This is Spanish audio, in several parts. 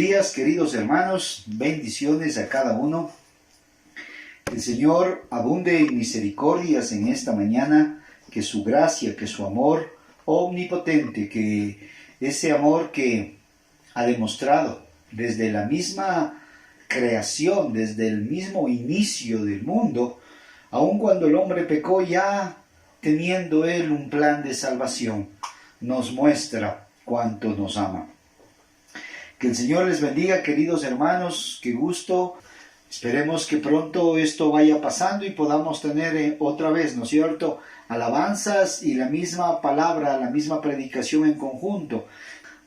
días, queridos hermanos, bendiciones a cada uno. El Señor abunde en misericordias en esta mañana, que su gracia, que su amor omnipotente, que ese amor que ha demostrado desde la misma creación, desde el mismo inicio del mundo, aun cuando el hombre pecó, ya teniendo él un plan de salvación, nos muestra cuánto nos ama. Que el Señor les bendiga, queridos hermanos, qué gusto. Esperemos que pronto esto vaya pasando y podamos tener otra vez, ¿no es cierto?, alabanzas y la misma palabra, la misma predicación en conjunto.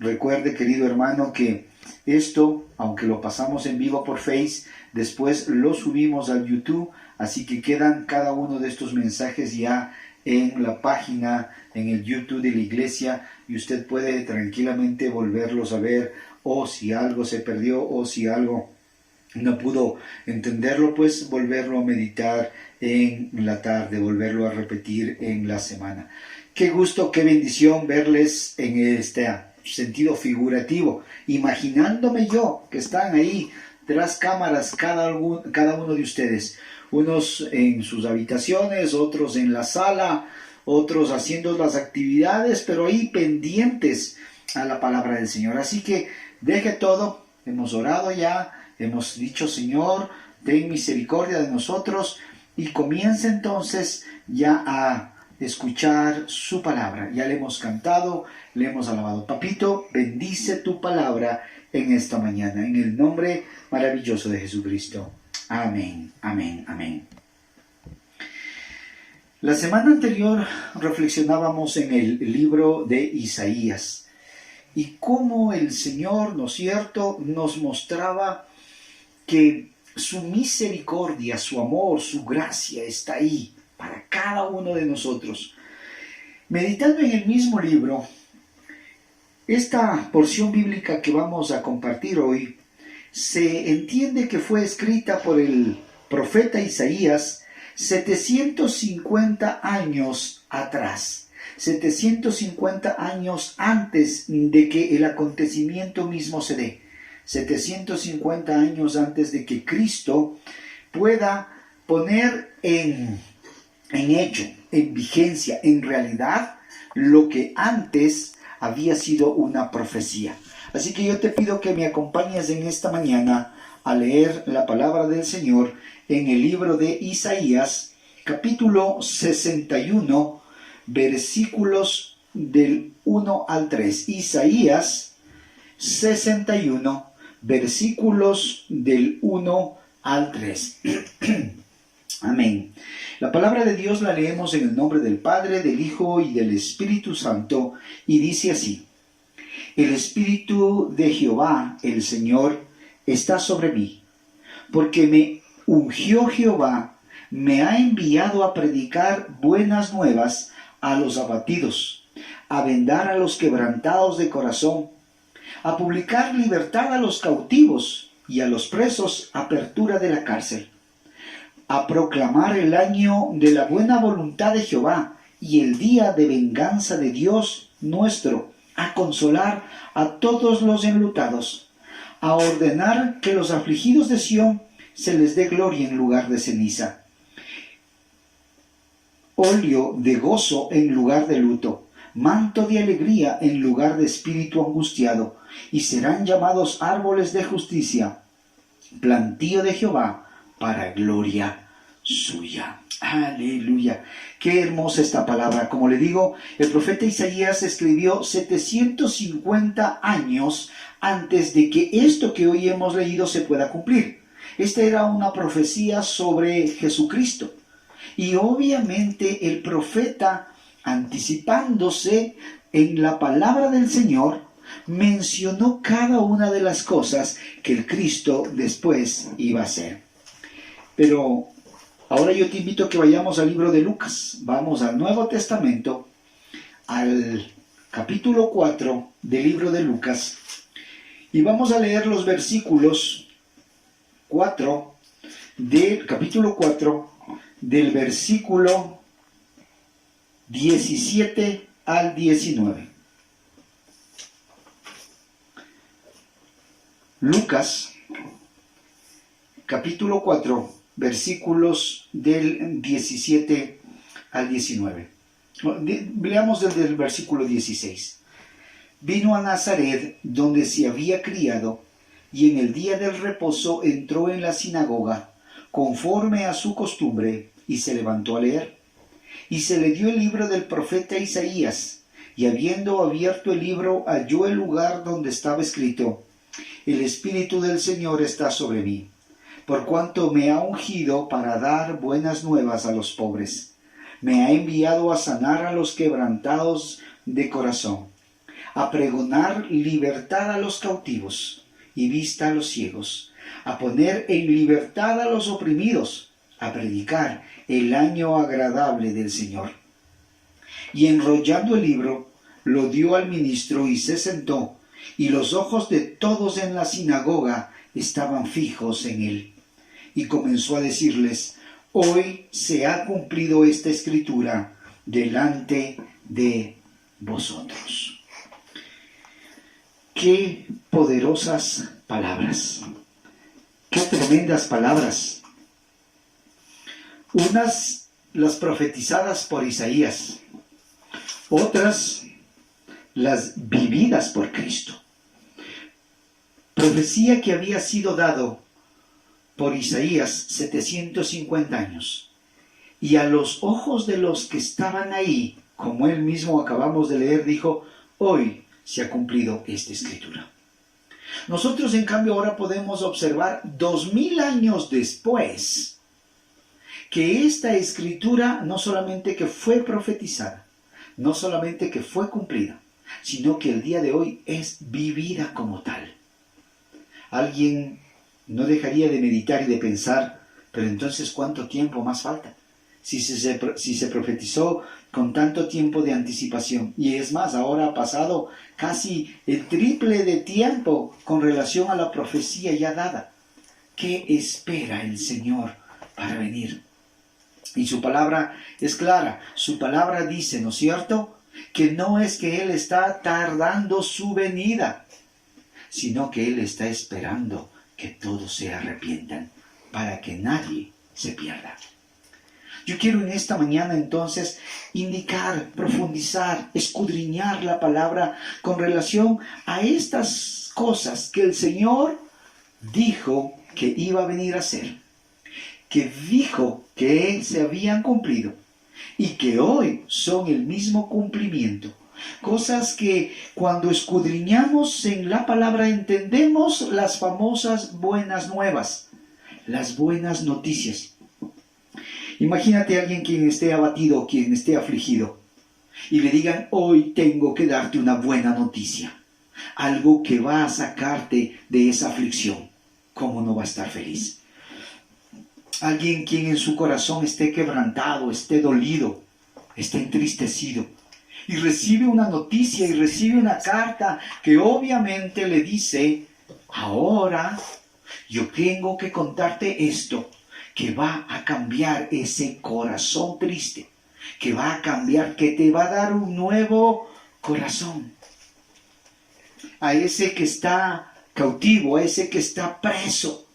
Recuerde, querido hermano, que esto, aunque lo pasamos en vivo por Face, después lo subimos al YouTube, así que quedan cada uno de estos mensajes ya en la página, en el YouTube de la iglesia, y usted puede tranquilamente volverlos a ver, o si algo se perdió, o si algo no pudo entenderlo, pues volverlo a meditar en la tarde, volverlo a repetir en la semana. Qué gusto, qué bendición verles en este sentido figurativo, imaginándome yo que están ahí tras cámaras cada uno de ustedes, unos en sus habitaciones, otros en la sala, otros haciendo las actividades, pero ahí pendientes a la palabra del Señor. Así que deje todo, hemos orado ya, hemos dicho: Señor, ten misericordia de nosotros, y comienza entonces ya a escuchar su palabra. Ya le hemos cantado, le hemos alabado. Papito, bendice tu palabra en esta mañana, en el nombre maravilloso de Jesucristo. Amén, amén, amén. La semana anterior reflexionábamos en el libro de Isaías y cómo el Señor, ¿no es cierto?, nos mostraba que su misericordia, su amor, su gracia está ahí para cada uno de nosotros. Meditando en el mismo libro, esta porción bíblica que vamos a compartir hoy, se entiende que fue escrita por el profeta Isaías 750 años atrás, 750 años antes de que el acontecimiento mismo se dé, 750 años antes de que Cristo pueda poner en hecho, en vigencia, en realidad, lo que antes había sido una profecía. Así que yo te pido que me acompañes en esta mañana a leer la palabra del Señor en el libro de Isaías, capítulo 61, versículos del 1 al 3. Isaías 61, versículos del 1 al 3. Amén. La palabra de Dios la leemos en el nombre del Padre, del Hijo y del Espíritu Santo, y dice así: El Espíritu de Jehová, el Señor, está sobre mí, porque me ungió Jehová, me ha enviado a predicar buenas nuevas a los abatidos, a vendar a los quebrantados de corazón, a publicar libertad a los cautivos y a los presos apertura de la cárcel, a proclamar el año de la buena voluntad de Jehová y el día de venganza de Dios nuestro, a consolar a todos los enlutados, a ordenar que los afligidos de Sión se les dé gloria en lugar de ceniza, óleo de gozo en lugar de luto, manto de alegría en lugar de espíritu angustiado, y serán llamados árboles de justicia, plantío de Jehová para gloria suya. Aleluya. Qué hermosa esta palabra. Como le digo, el profeta Isaías escribió 750 años antes de que esto que hoy hemos leído se pueda cumplir. Esta era una profecía sobre Jesucristo. Y obviamente el profeta, anticipándose en la palabra del Señor, mencionó cada una de las cosas que el Cristo después iba a hacer. Pero ahora yo te invito a que vayamos al libro de Lucas. Vamos al Nuevo Testamento, al capítulo 4 del libro de Lucas, y vamos a leer los versículos 4 del capítulo 4, del versículo 17 al 19. Lucas, capítulo 4, versículos del 17 al 19. Leamos desde el versículo 16. Vino a Nazaret, donde se había criado, y en el día del reposo entró en la sinagoga, conforme a su costumbre, y se levantó a leer. Y se le dio el libro del profeta Isaías, y habiendo abierto el libro, halló el lugar donde estaba escrito: El Espíritu del Señor está sobre mí, por cuanto me ha ungido para dar buenas nuevas a los pobres. Me ha enviado a sanar a los quebrantados de corazón, a pregonar libertad a los cautivos y vista a los ciegos, a poner en libertad a los oprimidos, a predicar el año agradable del Señor. Y enrollando el libro, lo dio al ministro y se sentó, y los ojos de todos en la sinagoga estaban fijos en él. Y comenzó a decirles: Hoy se ha cumplido esta escritura delante de vosotros. Qué poderosas palabras, qué tremendas palabras. Unas las profetizadas por Isaías, otras las vividas por Cristo. Profecía que había sido dado por Isaías 750 años. Y a los ojos de los que estaban ahí, como él mismo acabamos de leer, dijo: hoy se ha cumplido esta escritura. Nosotros, en cambio, ahora podemos observar 2000 años después que esta escritura no solamente que fue profetizada, no solamente que fue cumplida, sino que el día de hoy es vivida como tal. Alguien no dejaría de meditar y de pensar: pero entonces, ¿cuánto tiempo más falta? Si se profetizó con tanto tiempo de anticipación, y es más, ahora ha pasado casi el triple de tiempo con relación a la profecía ya dada. ¿Qué espera el Señor para venir? Y su palabra es clara. Su palabra dice, ¿no es cierto?, que no es que Él está tardando su venida, sino que Él está esperando que todos se arrepientan, para que nadie se pierda. Yo quiero en esta mañana entonces indicar, profundizar, escudriñar la palabra con relación a estas cosas que el Señor dijo que iba a venir a hacer, que dijo que se habían cumplido y que hoy son el mismo cumplimiento. Cosas que cuando escudriñamos en la palabra entendemos las famosas buenas nuevas, las buenas noticias. Imagínate a alguien quien esté abatido, quien esté afligido, y le digan: hoy tengo que darte una buena noticia, algo que va a sacarte de esa aflicción. ¿Cómo no va a estar feliz? Alguien quien en su corazón esté quebrantado, esté dolido, esté entristecido, y recibe una noticia y recibe una carta que obviamente le dice: ahora yo tengo que contarte esto, que va a cambiar ese corazón triste, que va a cambiar, que te va a dar un nuevo corazón. A ese que está cautivo, a ese que está preso.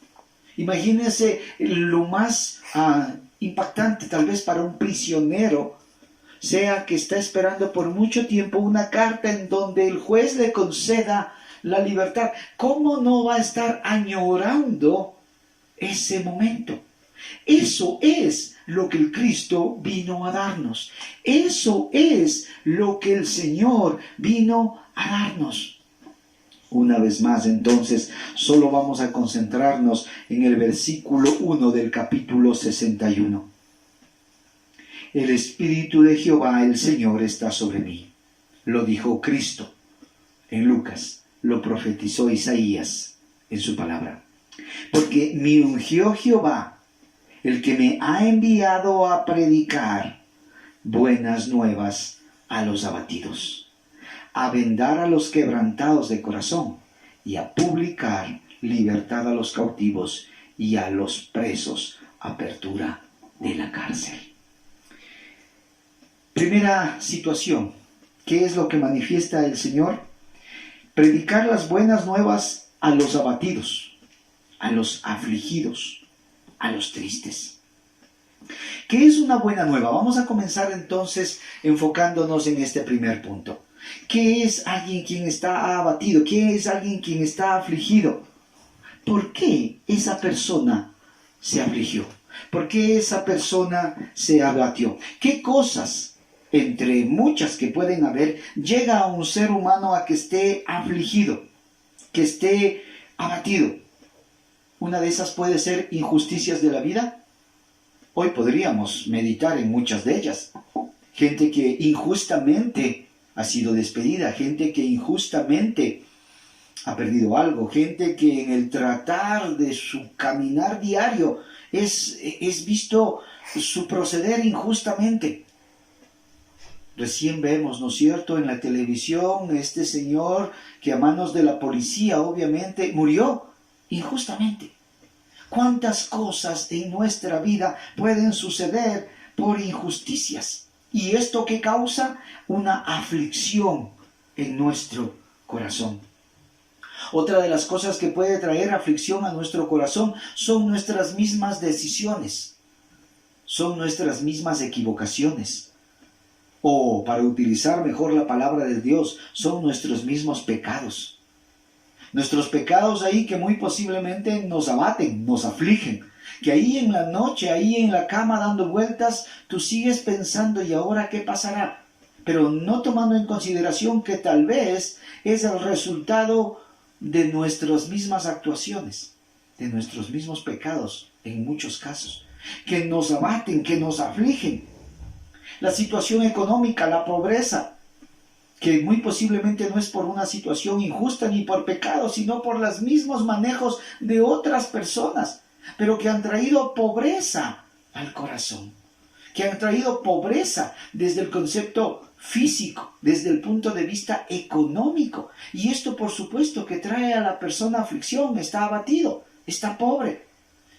Imagínense lo más impactante tal vez para un prisionero, sea que está esperando por mucho tiempo una carta en donde el juez le conceda la libertad. ¿Cómo no va a estar añorando ese momento? Eso es lo que el Cristo vino a darnos. Eso es lo que el Señor vino a darnos. Una vez más, entonces, solo vamos a concentrarnos en el versículo 1 del capítulo 61. El Espíritu de Jehová, el Señor, está sobre mí. Lo dijo Cristo en Lucas, lo profetizó Isaías en su palabra. Porque me ungió Jehová, el que me ha enviado a predicar buenas nuevas a los abatidos, a vendar a los quebrantados de corazón y a publicar libertad a los cautivos y a los presos apertura de la cárcel. Primera situación, ¿qué es lo que manifiesta el Señor? Predicar las buenas nuevas a los abatidos, a los afligidos, a los tristes. ¿Qué es una buena nueva? Vamos a comenzar entonces enfocándonos en este primer punto. ¿Qué es alguien quien está abatido? ¿Qué es alguien quien está afligido? ¿Por qué esa persona se afligió? ¿Por qué esa persona se abatió? ¿Qué cosas, entre muchas que pueden haber, llega a un ser humano a que esté afligido, que esté abatido? Una de esas puede ser injusticias de la vida. Hoy podríamos meditar en muchas de ellas. Gente que injustamente ha sido despedida, gente que injustamente ha perdido algo, gente que en el tratar de su caminar diario es visto su proceder injustamente. Recién vemos, ¿no es cierto?, en la televisión este señor que a manos de la policía obviamente murió injustamente. ¿Cuántas cosas en nuestra vida pueden suceder por injusticias? ¿Y esto qué causa? Una aflicción en nuestro corazón. Otra de las cosas que puede traer aflicción a nuestro corazón son nuestras mismas decisiones, son nuestras mismas equivocaciones. O, para utilizar mejor la palabra de Dios, son nuestros mismos pecados. Nuestros pecados ahí que muy posiblemente nos abaten, nos afligen. Que ahí en la noche, ahí en la cama dando vueltas, tú sigues pensando, ¿y ahora qué pasará? Pero no tomando en consideración que tal vez es el resultado de nuestras mismas actuaciones, de nuestros mismos pecados, en muchos casos, que nos abaten, que nos afligen. La situación económica, la pobreza, que muy posiblemente no es por una situación injusta ni por pecado, sino por los mismos manejos de otras personas, pero que han traído pobreza al corazón, que han traído pobreza desde el concepto físico, desde el punto de vista económico. Y esto por supuesto que trae a la persona aflicción, está abatido, está pobre.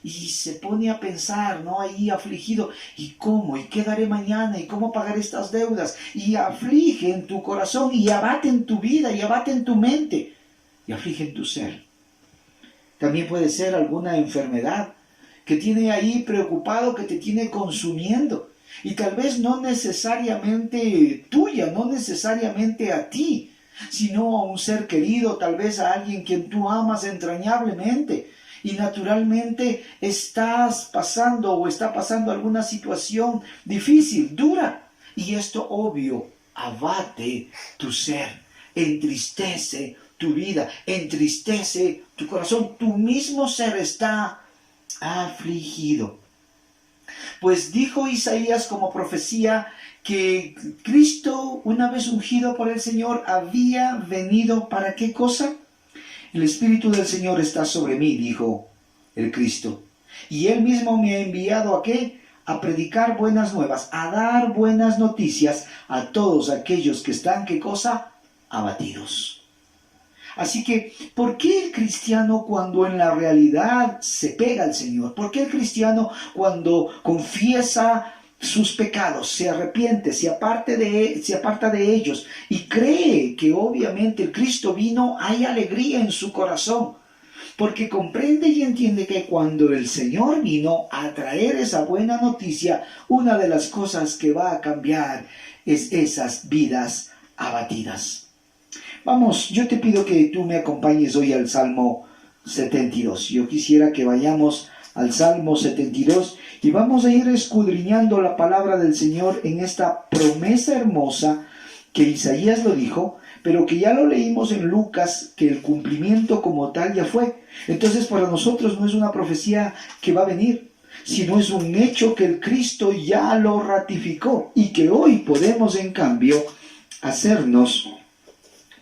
Y se pone a pensar, ¿no? Ahí afligido, ¿y cómo? ¿Y qué daré mañana? ¿Y cómo pagar estas deudas? Y aflige en tu corazón, y abate en tu vida, y abate en tu mente, y aflige en tu ser. También puede ser alguna enfermedad que tiene ahí preocupado, que te tiene consumiendo. Y tal vez no necesariamente tuya, no necesariamente a ti, sino a un ser querido, tal vez a alguien quien tú amas entrañablemente. Y naturalmente estás pasando o está pasando alguna situación difícil, dura. Y esto obvio abate tu ser, entristece tu vida, entristece tu corazón. Tu mismo ser está afligido. Pues dijo Isaías como profecía que Cristo, una vez ungido por el Señor, había venido ¿para qué cosa? El Espíritu del Señor está sobre mí, dijo el Cristo. Y Él mismo me ha enviado ¿a qué? A predicar buenas nuevas, a dar buenas noticias a todos aquellos que están, ¿qué cosa? Abatidos. Así que, ¿por qué el cristiano cuando en la realidad se pega al Señor? ¿Por qué el cristiano cuando confiesa sus pecados, se arrepiente, se aparta de ellos y cree que obviamente el Cristo vino, hay alegría en su corazón? Porque comprende y entiende que cuando el Señor vino a traer esa buena noticia, una de las cosas que va a cambiar es esas vidas abatidas. Vamos, yo te pido que tú me acompañes hoy al Salmo 72. Yo quisiera que vayamos al Salmo 72 y vamos a ir escudriñando la palabra del Señor en esta promesa hermosa que Isaías lo dijo, pero que ya lo leímos en Lucas, que el cumplimiento como tal ya fue. Entonces para nosotros no es una profecía que va a venir, sino es un hecho que el Cristo ya lo ratificó y que hoy podemos en cambio hacernos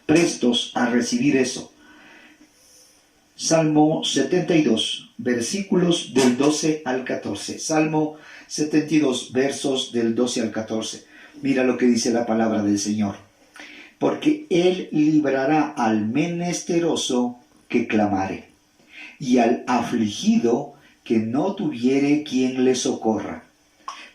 prestos a recibir eso. Salmo 72, versículos del 12 al 14. Salmo 72, versos del 12 al 14. Mira lo que dice la palabra del Señor. Porque Él librará al menesteroso que clamare, y al afligido que no tuviere quien le socorra.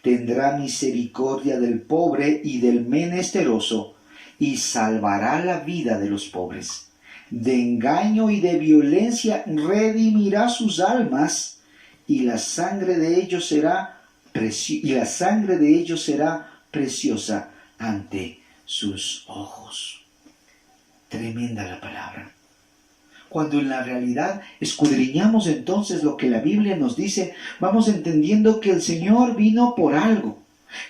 Tendrá misericordia del pobre y del menesteroso, y salvará la vida de los pobres. de engaño y de violencia redimirá sus almas, y la sangre de ellos será preciosa ante sus ojos. Tremenda la palabra. Cuando en la realidad escudriñamos entonces lo que la Biblia nos dice, vamos entendiendo que el Señor vino por algo,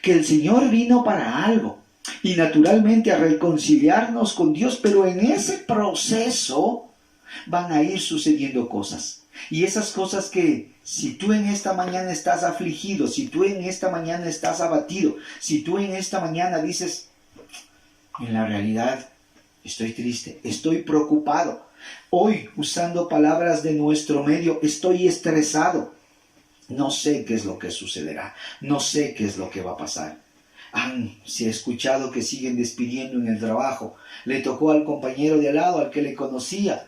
que el Señor vino para algo, y naturalmente a reconciliarnos con Dios, pero en ese proceso van a ir sucediendo cosas. Y esas cosas que si tú en esta mañana estás afligido, si tú en esta mañana estás abatido, si tú en esta mañana dices, en la realidad estoy triste, estoy preocupado, hoy usando palabras de nuestro medio, estoy estresado, no sé qué es lo que sucederá, no sé qué es lo que va a pasar. Se ha escuchado que siguen despidiendo en el trabajo, le tocó al compañero de al lado, al que le conocía.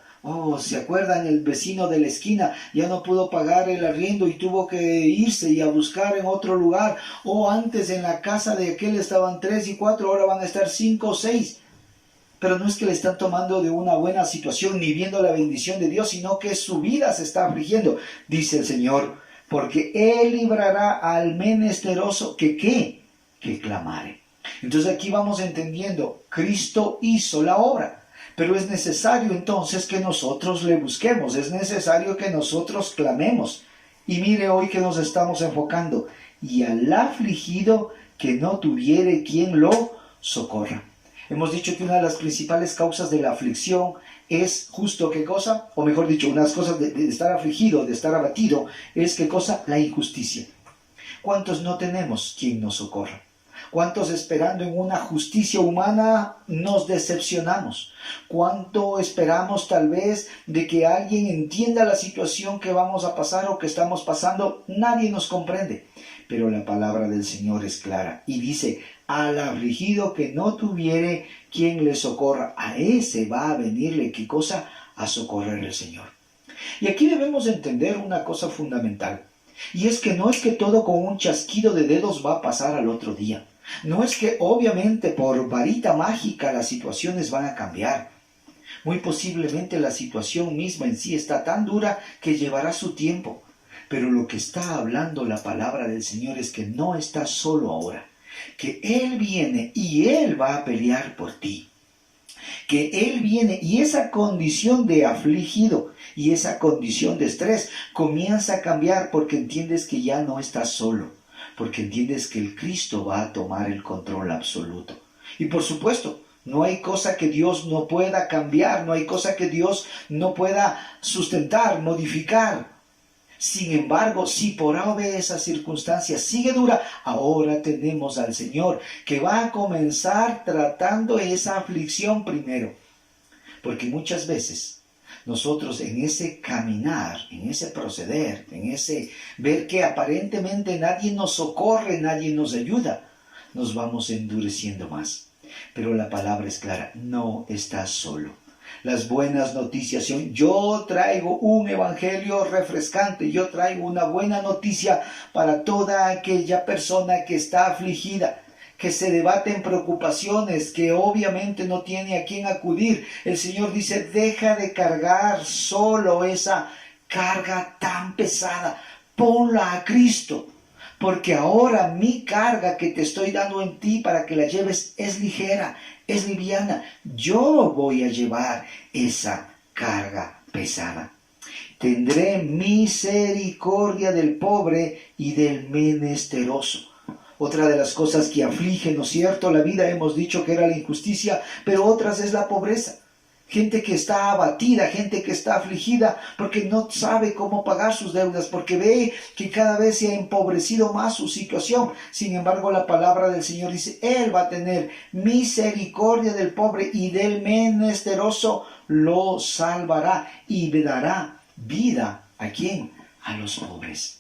¿Se acuerdan? El vecino de la esquina ya no pudo pagar el arriendo y tuvo que irse y a buscar en otro lugar. Antes en la casa de aquel estaban 3 y 4, ahora van a estar 5 o 6. Pero no es que le están tomando de una buena situación ni viendo la bendición de Dios, sino que su vida se está afligiendo, dice el Señor, porque Él librará al menesteroso que clamare. Entonces aquí vamos entendiendo, Cristo hizo la obra. Pero es necesario entonces que nosotros le busquemos, es necesario que nosotros clamemos. Y mire hoy que nos estamos enfocando, y al afligido que no tuviere quien lo socorra. Hemos dicho que una de las principales causas de la aflicción es justo ¿qué cosa? O mejor dicho, una de las cosas de estar afligido, de estar abatido, es ¿qué cosa? La injusticia. ¿Cuántos no tenemos quien nos socorra? ¿Cuántos esperando en una justicia humana nos decepcionamos? ¿Cuánto esperamos tal vez de que alguien entienda la situación que vamos a pasar o que estamos pasando? Nadie nos comprende. Pero la palabra del Señor es clara y dice, al afligido que no tuviere quien le socorra, a ese va a venirle, ¿qué cosa? A socorrer el Señor. Y aquí debemos entender una cosa fundamental. Y es que no es que todo con un chasquido de dedos va a pasar al otro día. No es que obviamente por varita mágica las situaciones van a cambiar. Muy posiblemente la situación misma en sí está tan dura que llevará su tiempo. Pero lo que está hablando la palabra del Señor es que no estás solo ahora. Que Él viene y Él va a pelear por ti. Que Él viene y esa condición de afligido y esa condición de estrés comienza a cambiar porque entiendes que ya no estás solo, porque entiendes que el Cristo va a tomar el control absoluto. Y por supuesto, no hay cosa que Dios no pueda cambiar, no hay cosa que Dios no pueda sustentar, modificar. Sin embargo, si por esa circunstancia sigue dura, ahora tenemos al Señor que va a comenzar tratando esa aflicción primero. Porque muchas veces nosotros en ese caminar, en ese proceder, en ese ver que aparentemente nadie nos socorre, nadie nos ayuda, nos vamos endureciendo más. Pero la palabra es clara, no estás solo. Las buenas noticias son, yo traigo un evangelio refrescante, yo traigo una buena noticia para toda aquella persona que está afligida, que se debate en preocupaciones, que obviamente no tiene a quién acudir. El Señor dice, deja de cargar solo esa carga tan pesada, ponla a Cristo. Porque ahora mi carga que te estoy dando en ti para que la lleves es ligera, es liviana. Yo voy a llevar esa carga pesada. Tendré misericordia del pobre y del menesteroso. Otra de las cosas que aflige, ¿no es cierto? La vida hemos dicho que era la injusticia, pero otras es la pobreza. Gente que está abatida, gente que está afligida porque no sabe cómo pagar sus deudas, porque ve que cada vez se ha empobrecido más su situación. Sin embargo, la palabra del Señor dice, Él va a tener misericordia del pobre y del menesteroso lo salvará y dará vida. ¿A quién? A los pobres.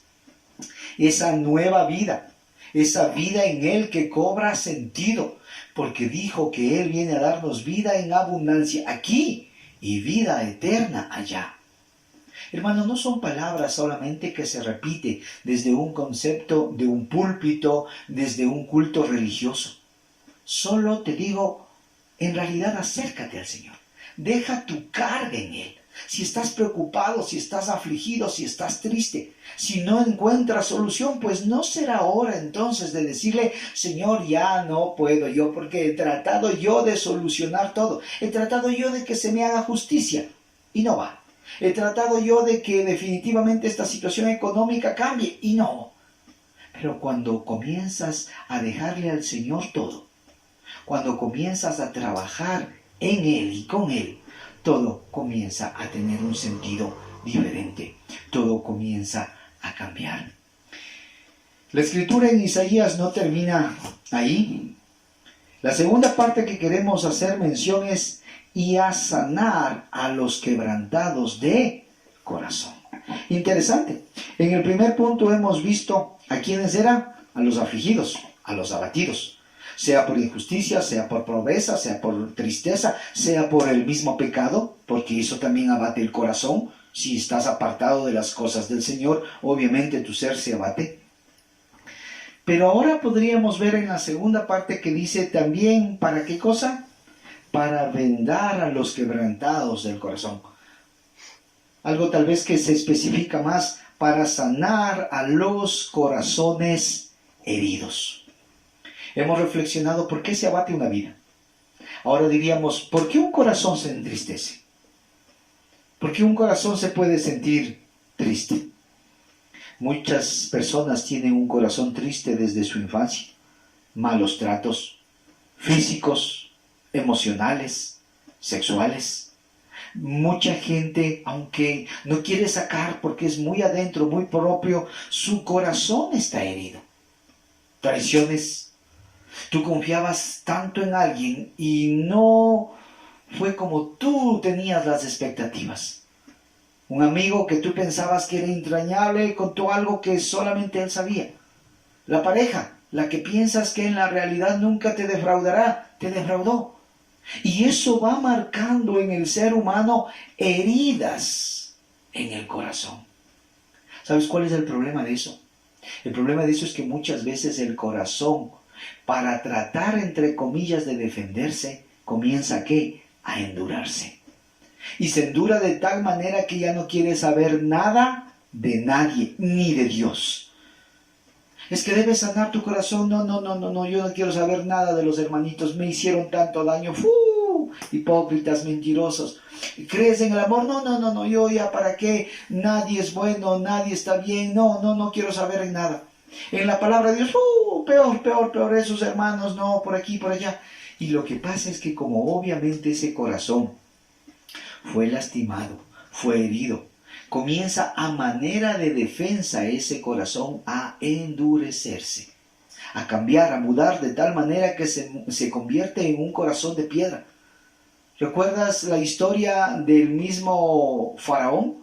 Esa nueva vida, esa vida en Él que cobra sentido. Porque dijo que Él viene a darnos vida en abundancia aquí y vida eterna allá. Hermano, no son palabras solamente que se repite desde un concepto de un púlpito, desde un culto religioso. Solo te digo, en realidad acércate al Señor. deja tu carga en Él. Si estás preocupado, si estás afligido, si estás triste, si no encuentras solución, pues no será hora entonces de decirle, Señor, ya no puedo yo, porque he tratado yo de solucionar todo. He tratado yo de que se me haga justicia y no va. He tratado yo de que definitivamente esta situación económica cambie y no. Pero cuando comienzas a dejarle al Señor todo, cuando comienzas a trabajar en Él y con Él, todo comienza a tener un sentido diferente. Todo comienza a cambiar. La escritura en Isaías no termina ahí. La segunda parte que queremos hacer mención es y a sanar a los quebrantados de corazón. Interesante. En el primer punto hemos visto a quienes eran, a los afligidos, a los abatidos. Sea por injusticia, sea por pobreza, sea por tristeza, sea por el mismo pecado, porque eso también abate el corazón. Si estás apartado de las cosas del Señor, obviamente tu ser se abate. Pero ahora podríamos ver en la segunda parte que dice también, ¿para qué cosa? Para vendar a los quebrantados del corazón. Algo tal vez que se especifica más, para sanar a los corazones heridos. Hemos reflexionado por qué se abate una vida. Ahora diríamos, ¿por qué un corazón se entristece? ¿Por qué un corazón se puede sentir triste? Muchas personas tienen un corazón triste desde su infancia. Malos tratos físicos, emocionales, sexuales. Mucha gente, aunque no quiere sacar porque es muy adentro, muy propio, su corazón está herido. Traiciones. Tú confiabas tanto en alguien y no fue como tú tenías las expectativas. Un amigo que tú pensabas que era entrañable contó algo que solamente él sabía. La pareja, la que piensas que en la realidad nunca te defraudará, te defraudó. Y eso va marcando en el ser humano heridas en el corazón. ¿Sabes cuál es el problema de eso? El problema de eso es que muchas veces el corazón, para tratar, entre comillas, de defenderse, comienza ¿qué? A endurarse. Y se endura de tal manera que ya no quiere saber nada de nadie, ni de Dios. Es que debes sanar tu corazón. No, yo no quiero saber nada de los hermanitos, me hicieron tanto daño. Hipócritas, mentirosos. ¿Crees en el amor? No, yo ya para qué, nadie es bueno, nadie está bien, no quiero saber en nada. En la palabra de Dios, peor, esos hermanos, no, por aquí, por allá. Y lo que pasa es que como obviamente ese corazón fue lastimado, fue herido, comienza a manera de defensa ese corazón a endurecerse, a cambiar, a mudar de tal manera que se convierte en un corazón de piedra. ¿Recuerdas la historia del mismo Faraón?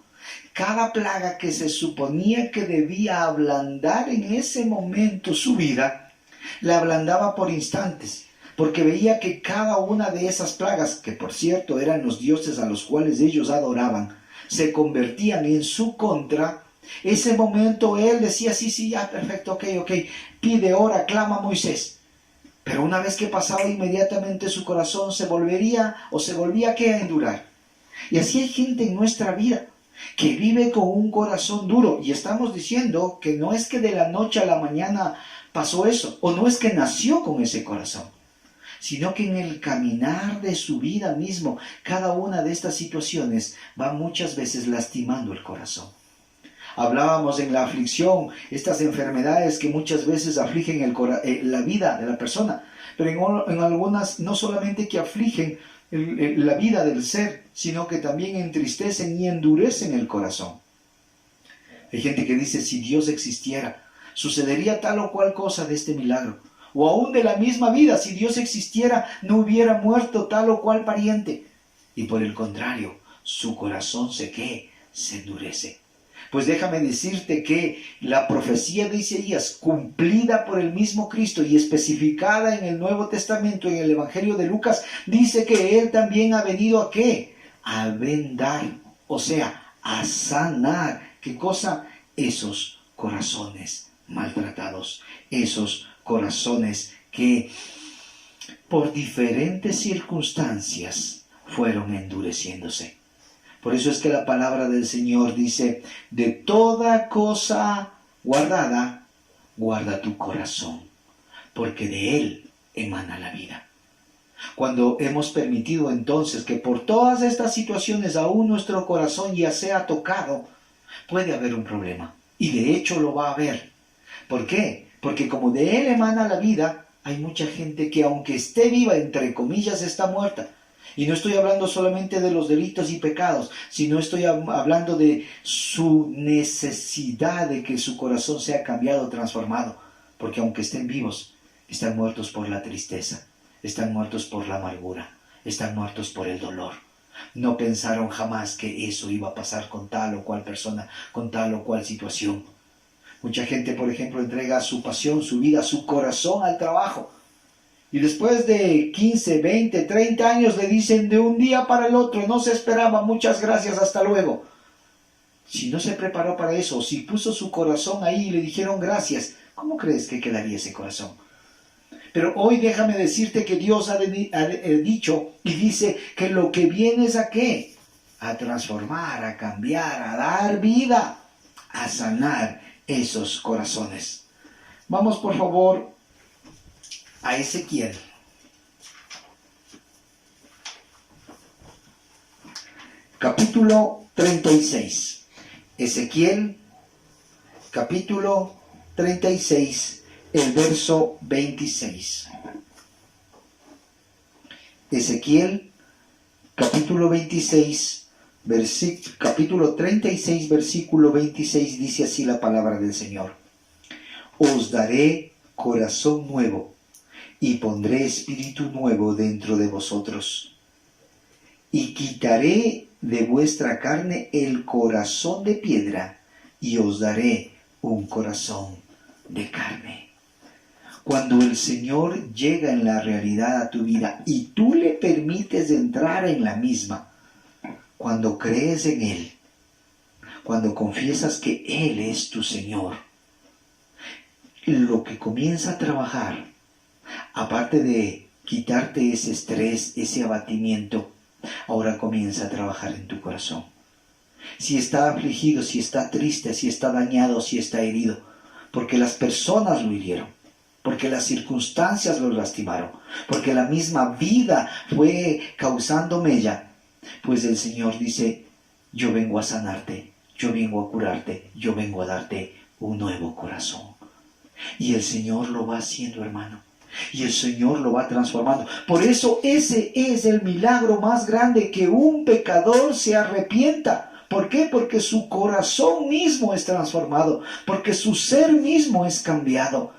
Cada plaga que se suponía que debía ablandar en ese momento su vida, la ablandaba por instantes, porque veía que cada una de esas plagas, que por cierto eran los dioses a los cuales ellos adoraban, se convertían en su contra. Ese momento él decía, sí, ya, perfecto, ok, pide, ora, clama a Moisés. Pero una vez que pasaba, inmediatamente su corazón se volvía a endurar. Y así hay gente en nuestra vida que vive con un corazón duro. Y estamos diciendo que no es que de la noche a la mañana pasó eso, o no es que nació con ese corazón, sino que en el caminar de su vida mismo, cada una de estas situaciones va muchas veces lastimando el corazón. Hablábamos en la aflicción, estas enfermedades que muchas veces afligen la vida de la persona, pero en algunas no solamente que afligen la vida del ser, sino que también entristecen y endurecen el corazón. Hay gente que dice, si Dios existiera, sucedería tal o cual cosa de este milagro. O aún de la misma vida, si Dios existiera, no hubiera muerto tal o cual pariente. Y por el contrario, su corazón se endurece. Pues déjame decirte que la profecía de Isaías, cumplida por el mismo Cristo y especificada en el Nuevo Testamento, en el Evangelio de Lucas, dice que Él también ha venido ¿a qué? A vendar, o sea, a sanar. ¿Qué cosa? Esos corazones maltratados, esos corazones que por diferentes circunstancias fueron endureciéndose. Por eso es que la palabra del Señor dice, de toda cosa guardada, guarda tu corazón, porque de él emana la vida. Cuando hemos permitido entonces que por todas estas situaciones aún nuestro corazón ya sea tocado, puede haber un problema. Y de hecho lo va a haber. ¿Por qué? Porque como de él emana la vida, hay mucha gente que aunque esté viva, entre comillas, está muerta. Y no estoy hablando solamente de los delitos y pecados, sino estoy hablando de su necesidad de que su corazón sea cambiado, transformado. Porque aunque estén vivos, están muertos por la tristeza, están muertos por la amargura, están muertos por el dolor. No pensaron jamás que eso iba a pasar con tal o cual persona, con tal o cual situación. Mucha gente, por ejemplo, entrega su pasión, su vida, su corazón al trabajo. Y después de 15, 20, 30 años le dicen de un día para el otro, no se esperaba, muchas gracias, hasta luego. Si no se preparó para eso, si puso su corazón ahí y le dijeron gracias, ¿cómo crees que quedaría ese corazón? Pero hoy déjame decirte que Dios ha dicho y dice que lo que viene es ¿a qué? A transformar, a cambiar, a dar vida, a sanar esos corazones. Vamos por favor a Ezequiel. Capítulo 36. Ezequiel, capítulo 36. El verso 26. Ezequiel, capítulo 26, capítulo 36, versículo 26, dice así la palabra del Señor. Os daré corazón nuevo, y pondré espíritu nuevo dentro de vosotros. Y quitaré de vuestra carne el corazón de piedra, y os daré un corazón de carne. Cuando el Señor llega en la realidad a tu vida y tú le permites entrar en la misma, cuando crees en Él, cuando confiesas que Él es tu Señor, lo que comienza a trabajar, aparte de quitarte ese estrés, ese abatimiento, ahora comienza a trabajar en tu corazón. Si está afligido, si está triste, si está dañado, si está herido, porque las personas lo hirieron, porque las circunstancias lo lastimaron, porque la misma vida fue causando mella, pues el Señor dice, yo vengo a sanarte, yo vengo a curarte, yo vengo a darte un nuevo corazón. Y el Señor lo va haciendo, hermano, y el Señor lo va transformando. Por eso ese es el milagro más grande, que un pecador se arrepienta. ¿Por qué? Porque su corazón mismo es transformado, porque su ser mismo es cambiado.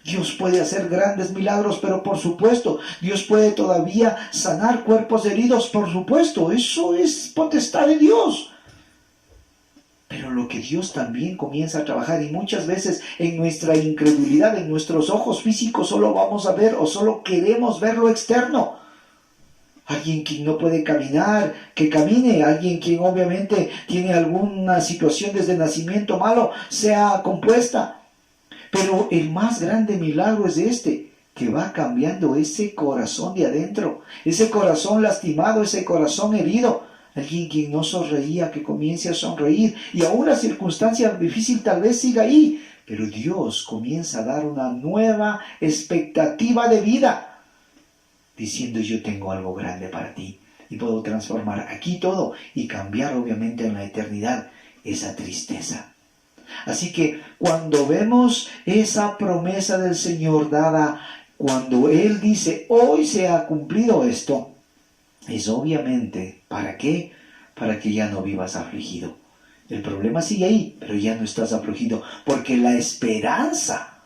Dios puede hacer grandes milagros, pero por supuesto, Dios puede todavía sanar cuerpos heridos, por supuesto, eso es potestad de Dios. Pero lo que Dios también comienza a trabajar, y muchas veces en nuestra incredulidad, en nuestros ojos físicos, solo vamos a ver o solo queremos ver lo externo. Alguien quien no puede caminar, que camine. Alguien quien obviamente tiene alguna situación desde nacimiento malo, sea compuesta. Pero el más grande milagro es este, que va cambiando ese corazón de adentro, ese corazón lastimado, ese corazón herido. Alguien quien no sonreía, que comience a sonreír, y aún la circunstancia difícil tal vez siga ahí, pero Dios comienza a dar una nueva expectativa de vida, diciendo yo tengo algo grande para ti, y puedo transformar aquí todo, y cambiar obviamente en la eternidad esa tristeza. Así que cuando vemos esa promesa del Señor dada, cuando Él dice, hoy se ha cumplido esto, es obviamente, ¿para qué? Para que ya no vivas afligido. El problema sigue ahí, pero ya no estás afligido, porque la esperanza,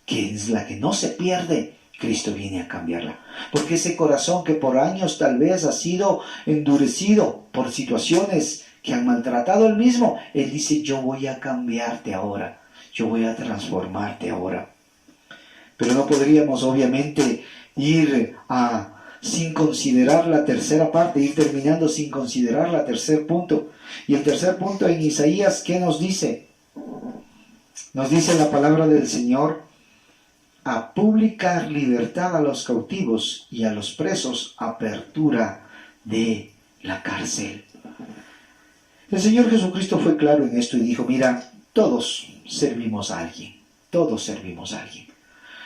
que es la que no se pierde, Cristo viene a cambiarla. Porque ese corazón que por años tal vez ha sido endurecido por situaciones que han maltratado él mismo, Él dice, yo voy a cambiarte ahora, yo voy a transformarte ahora. Pero no podríamos obviamente ir sin considerar la tercera parte, ir terminando sin considerar el tercer punto. Y el tercer punto en Isaías, ¿qué nos dice? Nos dice la palabra del Señor, a publicar libertad a los cautivos y a los presos, apertura de la cárcel. El Señor Jesucristo fue claro en esto y dijo, mira, todos servimos a alguien, todos servimos a alguien.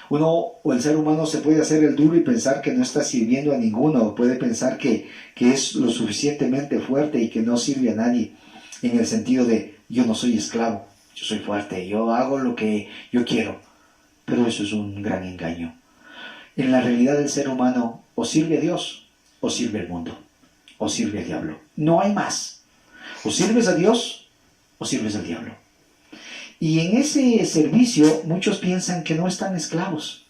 Uno o el ser humano se puede hacer el duro y pensar que no está sirviendo a ninguno, o puede pensar que es lo suficientemente fuerte y que no sirve a nadie, en el sentido de yo no soy esclavo, yo soy fuerte, yo hago lo que yo quiero. Pero eso es un gran engaño. En la realidad del ser humano o sirve a Dios o sirve al mundo o sirve al diablo. No hay más. O sirves a Dios o sirves al diablo. Y en ese servicio muchos piensan que no están esclavos.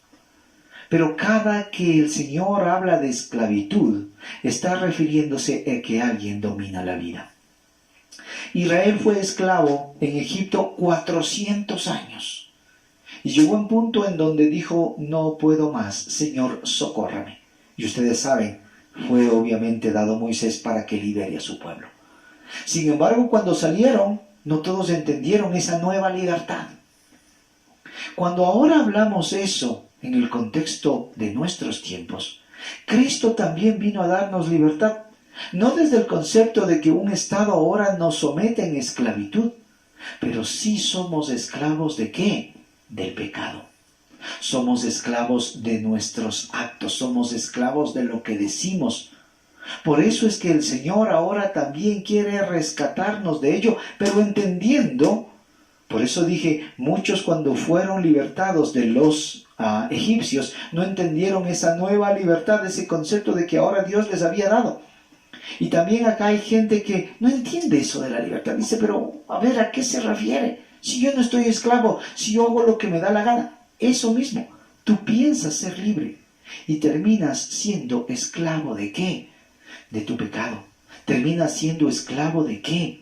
Pero cada que el Señor habla de esclavitud, está refiriéndose a que alguien domina la vida. Israel fue esclavo en Egipto 400 años. Y llegó a un punto en donde dijo, no puedo más, Señor, socórrame. Y ustedes saben, fue obviamente dado Moisés para que libere a su pueblo. Sin embargo, cuando salieron, no todos entendieron esa nueva libertad. Cuando ahora hablamos eso en el contexto de nuestros tiempos, Cristo también vino a darnos libertad, no desde el concepto de que un Estado ahora nos somete en esclavitud, pero sí somos esclavos ¿de qué? Del pecado. Somos esclavos de nuestros actos, somos esclavos de lo que decimos. Por eso es que el Señor ahora también quiere rescatarnos de ello, pero entendiendo, por eso dije, muchos cuando fueron libertados de los egipcios, no entendieron esa nueva libertad, ese concepto de que ahora Dios les había dado. Y también acá hay gente que no entiende eso de la libertad. Dice, pero a ver, ¿a qué se refiere? Si yo no estoy esclavo, si yo hago lo que me da la gana. Eso mismo, tú piensas ser libre y terminas siendo esclavo ¿de qué? De tu pecado. Terminas siendo esclavo ¿de qué?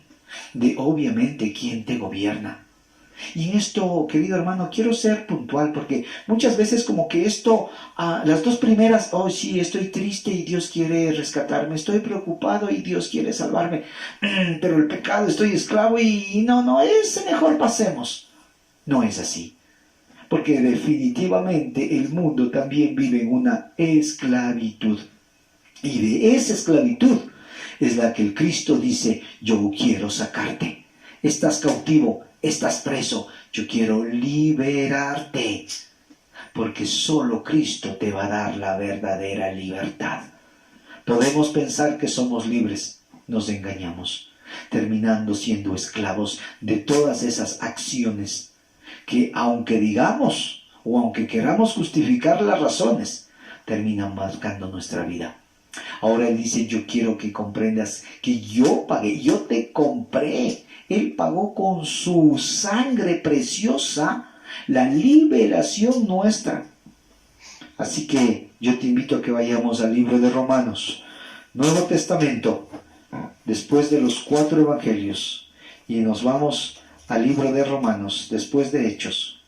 De obviamente quien te gobierna. Y en esto, querido hermano, quiero ser puntual porque muchas veces como que esto, las dos primeras, oh sí, estoy triste y Dios quiere rescatarme, estoy preocupado y Dios quiere salvarme, pero el pecado, estoy esclavo y no, ese mejor pasemos. No es así, porque definitivamente el mundo también vive en una esclavitud. Y de esa esclavitud es la que el Cristo dice, yo quiero sacarte. Estás cautivo, estás preso, yo quiero liberarte. Porque solo Cristo te va a dar la verdadera libertad. Podemos pensar que somos libres, nos engañamos, terminando siendo esclavos de todas esas acciones que aunque digamos o aunque queramos justificar las razones, terminan marcando nuestra vida. Ahora Él dice, yo quiero que comprendas que yo pagué, yo te compré. Él pagó con su sangre preciosa la liberación nuestra. Así que yo te invito a que vayamos al libro de Romanos, Nuevo Testamento, después de los 4 evangelios, y nos vamos al libro de Romanos, después de Hechos.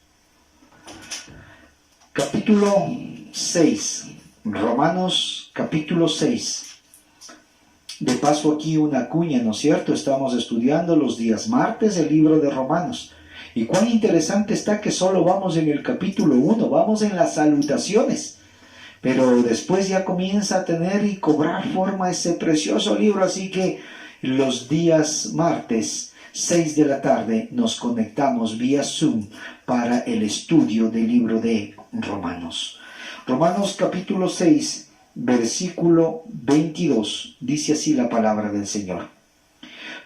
Capítulo 6, Romanos capítulo 6. De paso aquí una cuña, ¿no es cierto? Estamos estudiando los días martes el libro de Romanos. Y cuán interesante está que solo vamos en el capítulo 1, vamos en las salutaciones. Pero después ya comienza a tener y cobrar forma ese precioso libro. Así que los días martes, 6 de la tarde, nos conectamos vía Zoom para el estudio del libro de Romanos. Romanos capítulo 6. Versículo 22, dice así la palabra del Señor.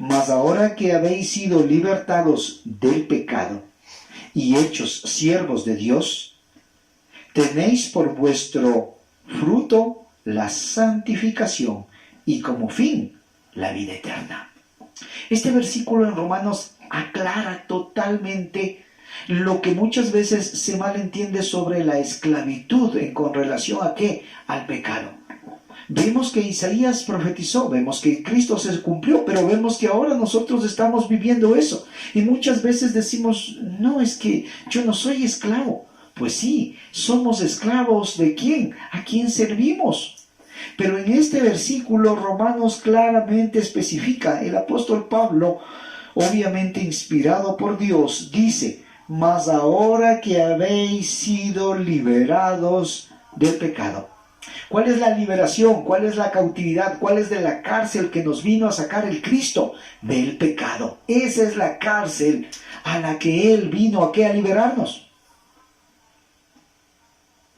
Mas ahora que habéis sido libertados del pecado y hechos siervos de Dios, tenéis por vuestro fruto la santificación y como fin la vida eterna. Este versículo en Romanos aclara totalmente lo que muchas veces se malentiende sobre la esclavitud con relación a ¿qué? Al pecado. Vemos que Isaías profetizó, vemos que Cristo se cumplió, pero vemos que ahora nosotros estamos viviendo eso. Y muchas veces decimos, no, es que yo no soy esclavo. Pues sí, somos esclavos ¿de quién? ¿A quién servimos? Pero en este versículo Romanos claramente especifica, el apóstol Pablo, obviamente inspirado por Dios, dice, mas ahora que habéis sido liberados del pecado. ¿Cuál es la liberación? ¿Cuál es la cautividad? ¿Cuál es de la cárcel que nos vino a sacar el Cristo? Del pecado. Esa es la cárcel a la que Él vino ¿a qué? A liberarnos.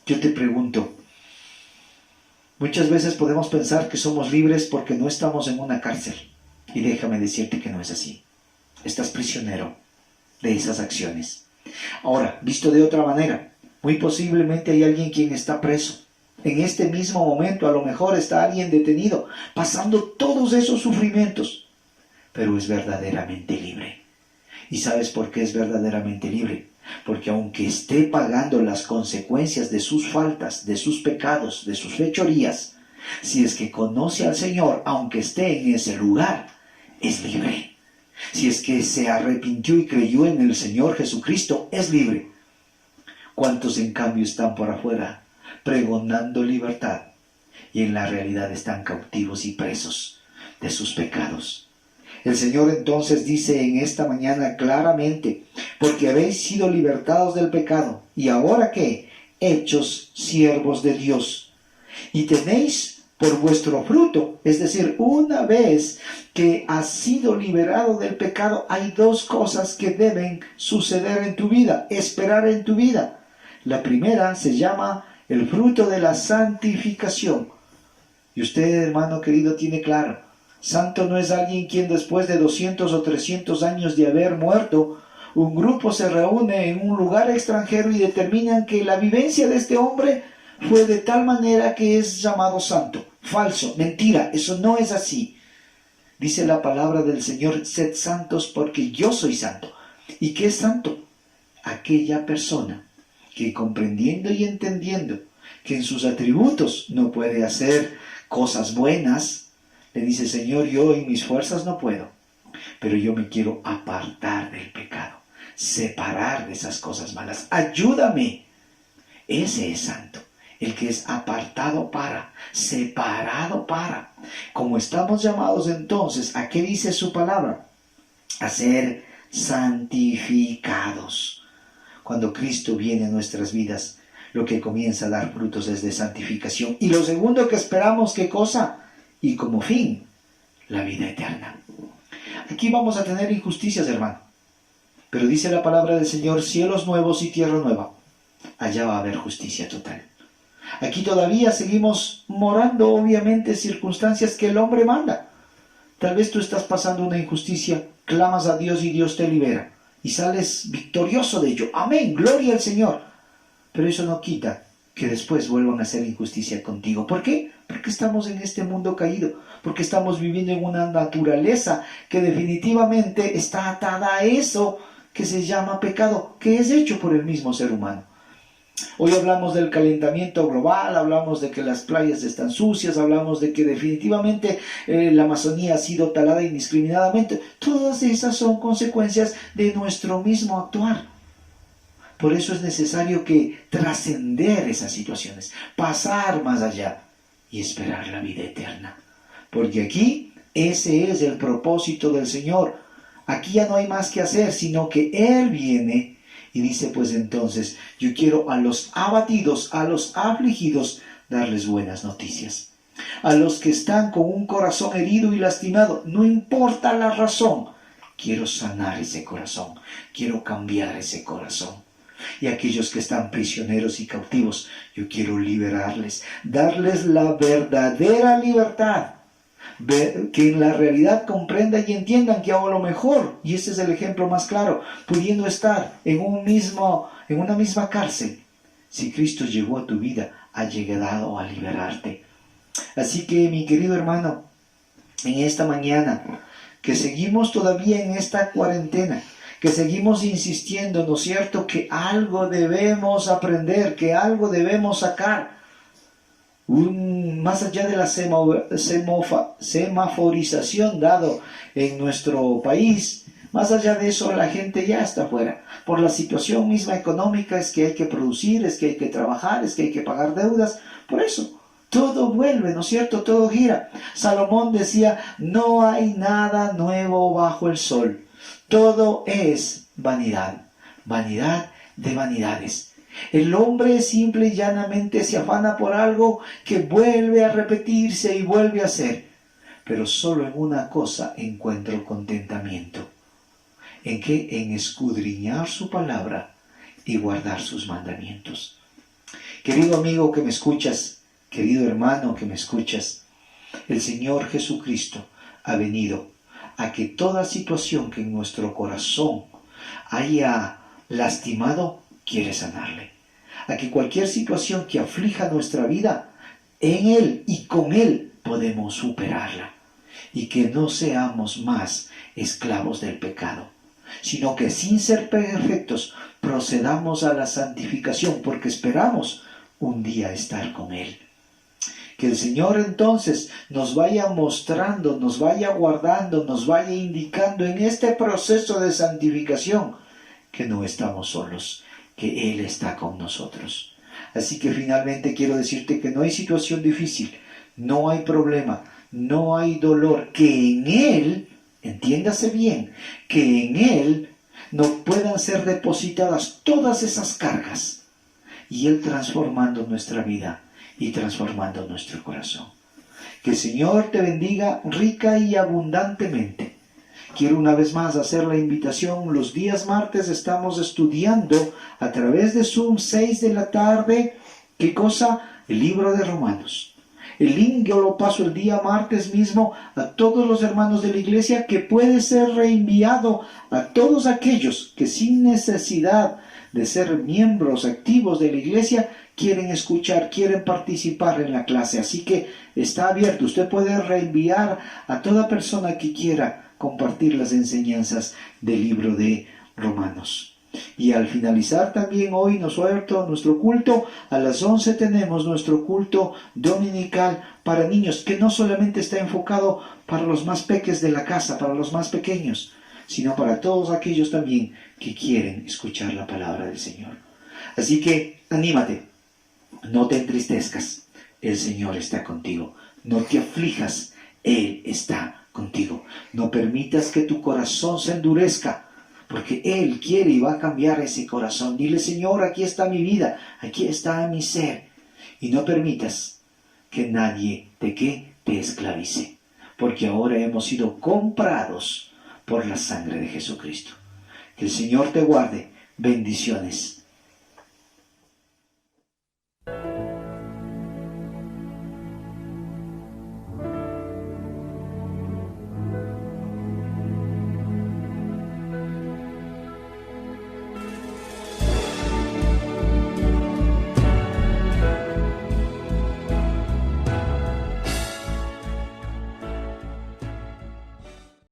Yo te pregunto, muchas veces podemos pensar que somos libres porque no estamos en una cárcel. Y déjame decirte que no es así. Estás prisionero de esas acciones. Ahora, visto de otra manera, muy posiblemente hay alguien quien está preso. En este mismo momento a lo mejor está alguien detenido, pasando todos esos sufrimientos, pero es verdaderamente libre. ¿Y sabes por qué es verdaderamente libre? Porque aunque esté pagando las consecuencias de sus faltas, de sus pecados, de sus fechorías, si es que conoce al Señor, aunque esté en ese lugar, es libre. Si es que se arrepintió y creyó en el Señor Jesucristo, es libre. ¿Cuántos en cambio están por afuera pregonando libertad y en la realidad están cautivos y presos de sus pecados? El Señor entonces dice en esta mañana claramente, porque habéis sido libertados del pecado, y ahora ¿qué? Hechos siervos de Dios, y tenéis por vuestro fruto, es decir, una vez que has sido liberado del pecado, hay dos cosas que deben suceder en tu vida, esperar en tu vida. La primera se llama el fruto de la santificación. Y usted, hermano querido, tiene claro, santo no es alguien quien después de 200 o 300 años de haber muerto, un grupo se reúne en un lugar extranjero y determinan que la vivencia de este hombre fue de tal manera que es llamado santo. Falso, mentira, eso no es así. Dice la palabra del Señor, sed santos porque yo soy santo. ¿Y qué es santo? Aquella persona que comprendiendo y entendiendo que en sus atributos no puede hacer cosas buenas, le dice, Señor, yo en mis fuerzas no puedo, pero yo me quiero apartar del pecado, separar de esas cosas malas, ayúdame. Ese es santo, el que es apartado para, separado para. Como estamos llamados entonces, ¿a qué dice su palabra? A ser santificados. Cuando Cristo viene a nuestras vidas, lo que comienza a dar frutos es de santificación. Y lo segundo que esperamos, ¿qué cosa? Y como fin, la vida eterna. Aquí vamos a tener injusticias, hermano. Pero dice la palabra del Señor, cielos nuevos y tierra nueva. Allá va a haber justicia total. Aquí todavía seguimos morando, obviamente, circunstancias que el hombre manda. Tal vez tú estás pasando una injusticia, clamas a Dios y Dios te libera. Y sales victorioso de ello. Amén, gloria al Señor. Pero eso no quita que después vuelvan a hacer injusticia contigo. ¿Por qué? Porque estamos en este mundo caído. Porque estamos viviendo en una naturaleza que definitivamente está atada a eso que se llama pecado, que es hecho por el mismo ser humano. Hoy hablamos del calentamiento global, hablamos de que las playas están sucias, hablamos de que definitivamente la Amazonía ha sido talada indiscriminadamente. Todas esas son consecuencias de nuestro mismo actuar. Por eso es necesario que trascender esas situaciones, pasar más allá y esperar la vida eterna. Porque aquí ese es el propósito del Señor. Aquí ya no hay más que hacer, sino que Él viene y dice, pues entonces, yo quiero a los abatidos, a los afligidos, darles buenas noticias. A los que están con un corazón herido y lastimado, no importa la razón, quiero sanar ese corazón, quiero cambiar ese corazón. Y aquellos que están prisioneros y cautivos, yo quiero liberarles, darles la verdadera libertad. Que en la realidad comprendan y entiendan que hago lo mejor, y ese es el ejemplo más claro, pudiendo estar en una misma cárcel. Si Cristo llegó a tu vida, ha llegado a liberarte. Así que, mi querido hermano, en esta mañana, que seguimos todavía en esta cuarentena, que seguimos insistiendo, ¿no es cierto?, que algo debemos aprender, que algo debemos sacar. Más allá de la semaforización dado en nuestro país, más allá de eso la gente ya está afuera. Por la situación misma económica es que hay que producir, es que hay que trabajar, es que hay que pagar deudas. Por eso, todo vuelve, ¿no es cierto? Todo gira. Salomón decía, no hay nada nuevo bajo el sol. Todo es vanidad, vanidad de vanidades. El hombre simple y llanamente se afana por algo que vuelve a repetirse y vuelve a hacer. Pero solo en una cosa encuentro contentamiento. ¿En qué? En escudriñar su palabra y guardar sus mandamientos. Querido amigo que me escuchas, querido hermano que me escuchas, el Señor Jesucristo ha venido a que toda situación que en nuestro corazón haya lastimado, quiere sanarle. A que cualquier situación que aflija nuestra vida, en Él y con Él podemos superarla. Y que no seamos más esclavos del pecado, sino que sin ser perfectos procedamos a la santificación, porque esperamos un día estar con Él. Que el Señor entonces nos vaya mostrando, nos vaya guardando, nos vaya indicando en este proceso de santificación que no estamos solos, que Él está con nosotros. Así que finalmente quiero decirte que no hay situación difícil, no hay problema, no hay dolor, que en Él, entiéndase bien, que en Él no puedan ser depositadas todas esas cargas y Él transformando nuestra vida y transformando nuestro corazón. Que el Señor te bendiga rica y abundantemente. Quiero una vez más hacer la invitación. Los días martes estamos estudiando a través de Zoom, 6 de la tarde. ¿Qué cosa? El libro de Romanos. El link yo lo paso el día martes mismo a todos los hermanos de la iglesia, que puede ser reenviado a todos aquellos que sin necesidad de ser miembros activos de la iglesia quieren escuchar, quieren participar en la clase. Así que está abierto. Usted puede reenviar a toda persona que quiera compartir las enseñanzas del libro de Romanos. Y al finalizar también hoy nuestro culto, a las 11 tenemos nuestro culto dominical para niños, que no solamente está enfocado para los más pequeños de la casa, para los más pequeños, sino para todos aquellos también que quieren escuchar la palabra del Señor. Así que anímate, no te entristezcas, el Señor está contigo, no te aflijas, Él está contigo. No permitas que tu corazón se endurezca, porque Él quiere y va a cambiar ese corazón. Dile: Señor, aquí está mi vida, aquí está mi ser. Y no permitas que nadie te esclavice, porque ahora hemos sido comprados por la sangre de Jesucristo. Que el Señor te guarde. Bendiciones.